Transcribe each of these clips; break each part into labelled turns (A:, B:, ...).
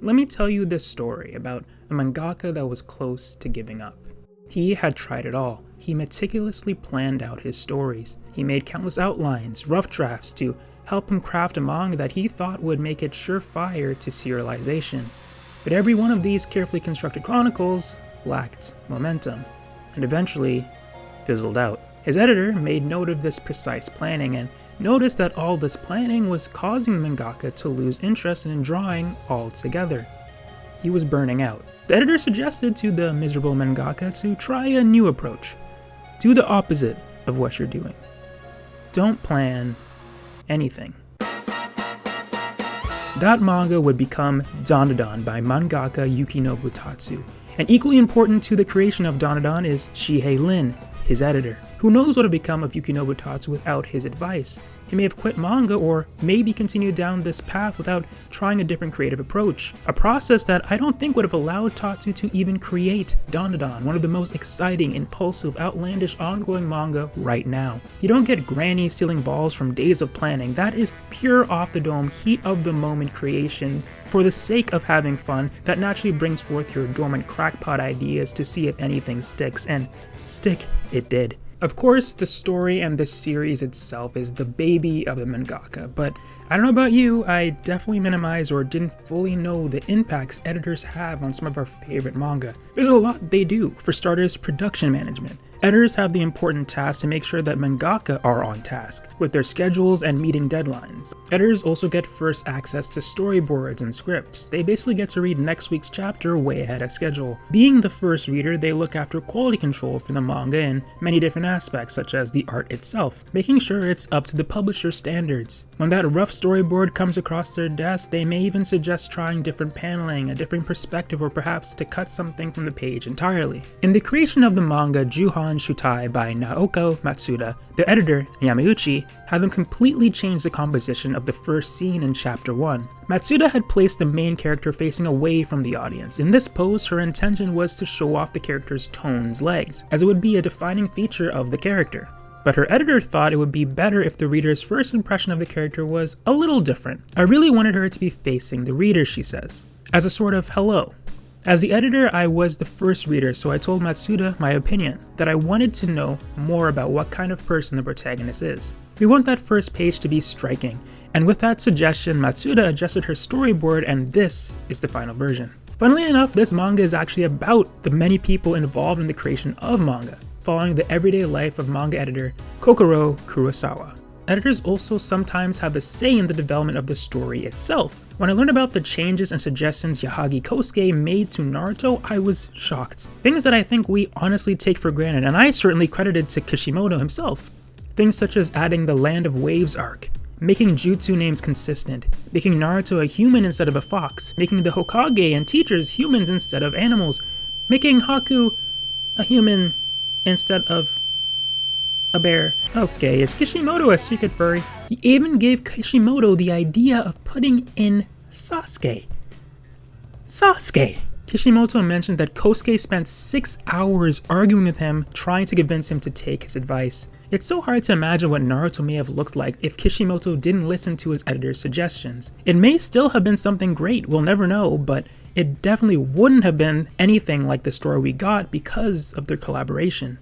A: Let me tell you this story about a mangaka that was close to giving up. He had tried it all. He meticulously planned out his stories. He made countless outlines, rough drafts to help him craft a manga that he thought would make it surefire to serialization. But every one of these carefully constructed chronicles lacked momentum, and eventually fizzled out. His editor made note of this precise planning and noticed that all this planning was causing the mangaka to lose interest in drawing altogether. He was burning out. The editor suggested to the miserable mangaka to try a new approach. Do the opposite of what you're doing. Don't plan anything. That manga would become Donadon by mangaka Yukinobu Tatsu. And equally important to the creation of Donadon is Shihei Lin, his editor. Who knows what would become of Yukinobu Tatsu without his advice? He may have quit manga or maybe continued down this path without trying a different creative approach. A process that I don't think would have allowed Tatsu to even create Donadon, one of the most exciting, impulsive, outlandish, ongoing manga right now. You don't get granny stealing balls from days of planning. That is pure off-the-dome, heat-of-the-moment creation for the sake of having fun that naturally brings forth your dormant crackpot ideas to see if anything sticks, and stick it did. Of course, the story and the series itself is the baby of the mangaka, but I don't know about you, I definitely minimize or didn't fully know the impacts editors have on some of our favorite manga. There's a lot they do. For starters, production management. Editors have the important task to make sure that mangaka are on task with their schedules and meeting deadlines. Editors also get first access to storyboards and scripts. They basically get to read next week's chapter way ahead of schedule. Being the first reader, they look after quality control for the manga in many different aspects, such as the art itself, making sure it's up to the publisher's standards. When that rough storyboard comes across their desk, they may even suggest trying different paneling, a different perspective, or perhaps to cut something from the page entirely. In the creation of the manga Juuhan Shuttai by Naoko Matsuda, the editor, Yamauchi, had them completely change the composition of the first scene in chapter 1. Matsuda had placed the main character facing away from the audience. In this pose, her intention was to show off the character's tone's legs, as it would be a defining feature of the character. But her editor thought it would be better if the reader's first impression of the character was a little different. I really wanted her to be facing the reader, she says, as a sort of hello. As the editor, I was the first reader, so I told Matsuda my opinion, that I wanted to know more about what kind of person the protagonist is. We want that first page to be striking, and with that suggestion, Matsuda adjusted her storyboard, and this is the final version. Funnily enough, this manga is actually about the many people involved in the creation of manga, following the everyday life of manga editor Kokoro Kurosawa. Editors also sometimes have a say in the development of the story itself. When I learned about the changes and suggestions Yahagi Kosuke made to Naruto, I was shocked. Things that I think we honestly take for granted, and I certainly credited to Kishimoto himself. Things such as adding the Land of Waves arc, making jutsu names consistent, making Naruto a human instead of a fox, making the Hokage and teachers humans instead of animals, making Haku a human instead of a bear. Okay, is Kishimoto a secret furry? He even gave Kishimoto the idea of putting in Sasuke. Kishimoto mentioned that Kosuke spent 6 hours arguing with him, trying to convince him to take his advice. It's so hard to imagine what Naruto may have looked like if Kishimoto didn't listen to his editor's suggestions. It may still have been something great, we'll never know, but it definitely wouldn't have been anything like the story we got because of their collaboration.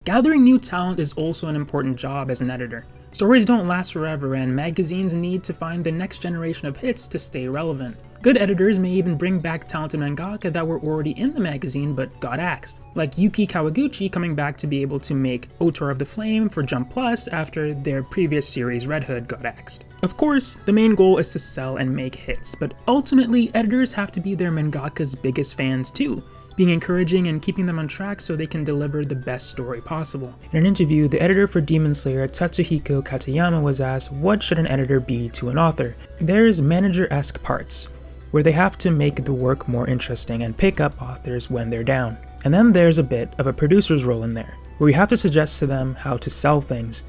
A: Gathering new talent is also an important job as an editor. Stories don't last forever, and magazines need to find the next generation of hits to stay relevant. Good editors may even bring back talented mangaka that were already in the magazine but got axed, like Yuki Kawaguchi coming back to be able to make Otor of the Flame for Jump Plus after their previous series Red Hood got axed. Of course, the main goal is to sell and make hits, but ultimately editors have to be their mangaka's biggest fans too, being encouraging and keeping them on track so they can deliver the best story possible. In an interview, the editor for Demon Slayer, Tatsuhiko Katayama, was asked, what should an editor be to an author? There's manager-esque parts, where they have to make the work more interesting and pick up authors when they're down. And then there's a bit of a producer's role in there, where you have to suggest to them how to sell things.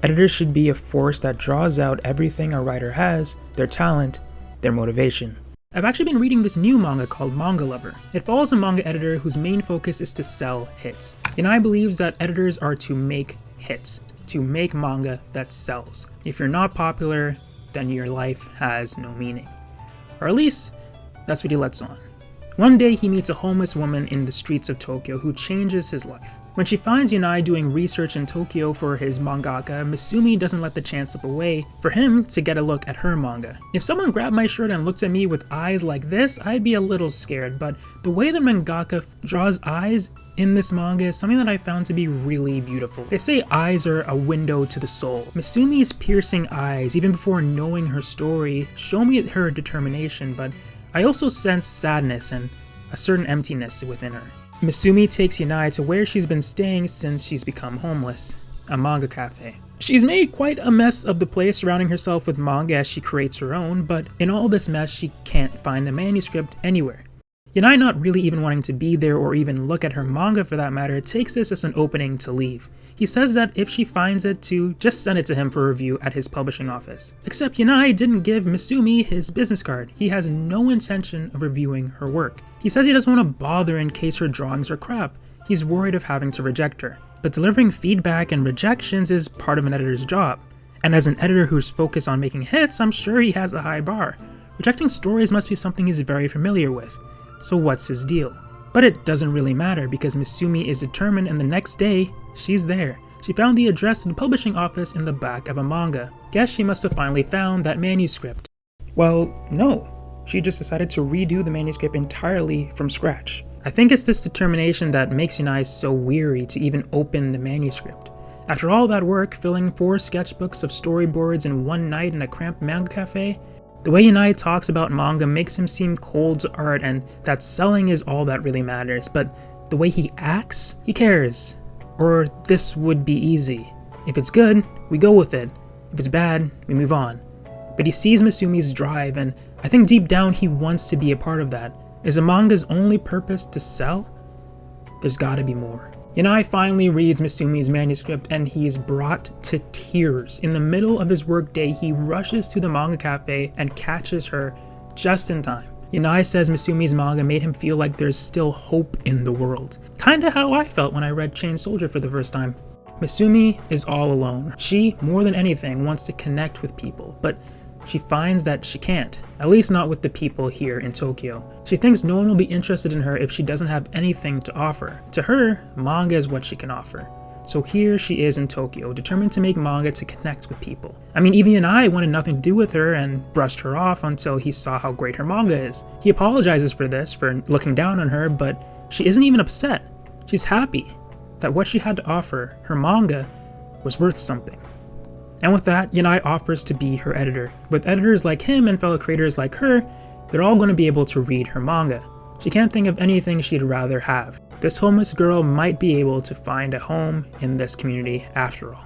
A: Editors should be a force that draws out everything a writer has, their talent, their motivation. I've actually been reading this new manga called Manga Lover. It follows a manga editor whose main focus is to sell hits. And I believes that editors are to make hits, to make manga that sells. If you're not popular, then your life has no meaning. Or at least, that's what he lets on. One day he meets a homeless woman in the streets of Tokyo who changes his life. When she finds Yanai doing research in Tokyo for his mangaka, Misumi doesn't let the chance slip away for him to get a look at her manga. If someone grabbed my shirt and looked at me with eyes like this, I'd be a little scared, but the way the mangaka draws eyes in this manga is something that I found to be really beautiful. They say eyes are a window to the soul. Misumi's piercing eyes, even before knowing her story, show me her determination, but I also sense sadness and a certain emptiness within her. Misumi takes Yanai to where she's been staying since she's become homeless, a manga cafe. She's made quite a mess of the place, surrounding herself with manga as she creates her own, but in all this mess she can't find a manuscript anywhere. Yanai, not really even wanting to be there or even look at her manga for that matter, takes this as an opening to leave. He says that if she finds it to just send it to him for review at his publishing office. Except Yanai didn't give Misumi his business card. He has no intention of reviewing her work. He says he doesn't want to bother in case her drawings are crap. He's worried of having to reject her. But delivering feedback and rejections is part of an editor's job. And as an editor who's focused on making hits, I'm sure he has a high bar. Rejecting stories must be something he's very familiar with. So what's his deal? But it doesn't really matter because Misumi is determined, and the next day, she's there. She found the address to the publishing office in the back of a manga. Guess she must have finally found that manuscript. Well, no. She just decided to redo the manuscript entirely from scratch. I think it's this determination that makes Yanai so weary to even open the manuscript. After all that work, filling 4 sketchbooks of storyboards in one night in a cramped manga cafe, the way Yanai talks about manga makes him seem cold to art, and that selling is all that really matters, but the way he acts, he cares. Or this would be easy. If it's good, we go with it. If it's bad, we move on. But he sees Misumi's drive, and I think deep down he wants to be a part of that. Is a manga's only purpose to sell? There's gotta be more. Yanai finally reads Misumi's manuscript and he is brought to tears. In the middle of his workday, he rushes to the manga cafe and catches her just in time. Yanai says Misumi's manga made him feel like there's still hope in the world. Kinda how I felt when I read Chain Soldier for the first time. Misumi is all alone. She, more than anything, wants to connect with people, but she finds that she can't, at least not with the people here in Tokyo. She thinks no one will be interested in her if she doesn't have anything to offer. To her, manga is what she can offer. So here she is in Tokyo, determined to make manga to connect with people. I mean, even Yanai wanted nothing to do with her and brushed her off until he saw how great her manga is. He apologizes for this, for looking down on her, but she isn't even upset. She's happy that what she had to offer, her manga, was worth something. And with that, Yanai offers to be her editor. With editors like him and fellow creators like her, they're all going to be able to read her manga. She can't think of anything she'd rather have. This homeless girl might be able to find a home in this community after all.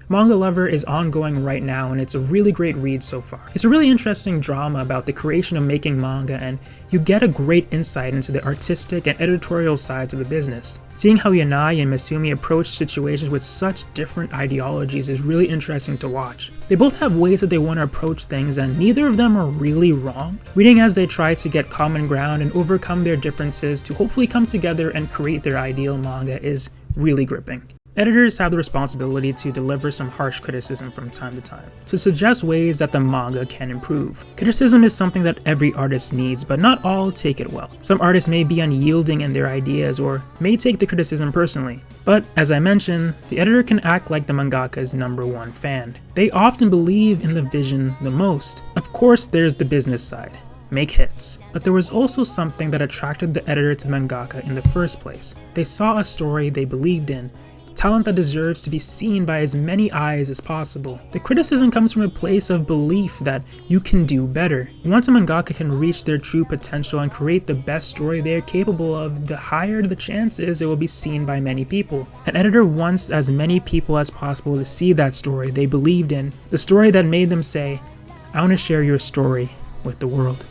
A: Manga Lover is ongoing right now and it's a really great read so far. It's a really interesting drama about the creation of making manga, and you get a great insight into the artistic and editorial sides of the business. Seeing how Yanai and Misumi approach situations with such different ideologies is really interesting to watch. They both have ways that they want to approach things and neither of them are really wrong. Reading as they try to get common ground and overcome their differences to hopefully come together and create their ideal manga is really gripping. Editors have the responsibility to deliver some harsh criticism from time to time, to suggest ways that the manga can improve. Criticism is something that every artist needs, but not all take it well. Some artists may be unyielding in their ideas or may take the criticism personally. But as I mentioned, the editor can act like the mangaka's #1 fan. They often believe in the vision the most. Of course, there's the business side. Make hits. But there was also something that attracted the editor to the mangaka in the first place. They saw a story they believed in, talent that deserves to be seen by as many eyes as possible. The criticism comes from a place of belief that you can do better. Once a mangaka can reach their true potential and create the best story they are capable of, the higher the chances it will be seen by many people. An editor wants as many people as possible to see that story they believed in, the story that made them say, "I want to share your story with the world."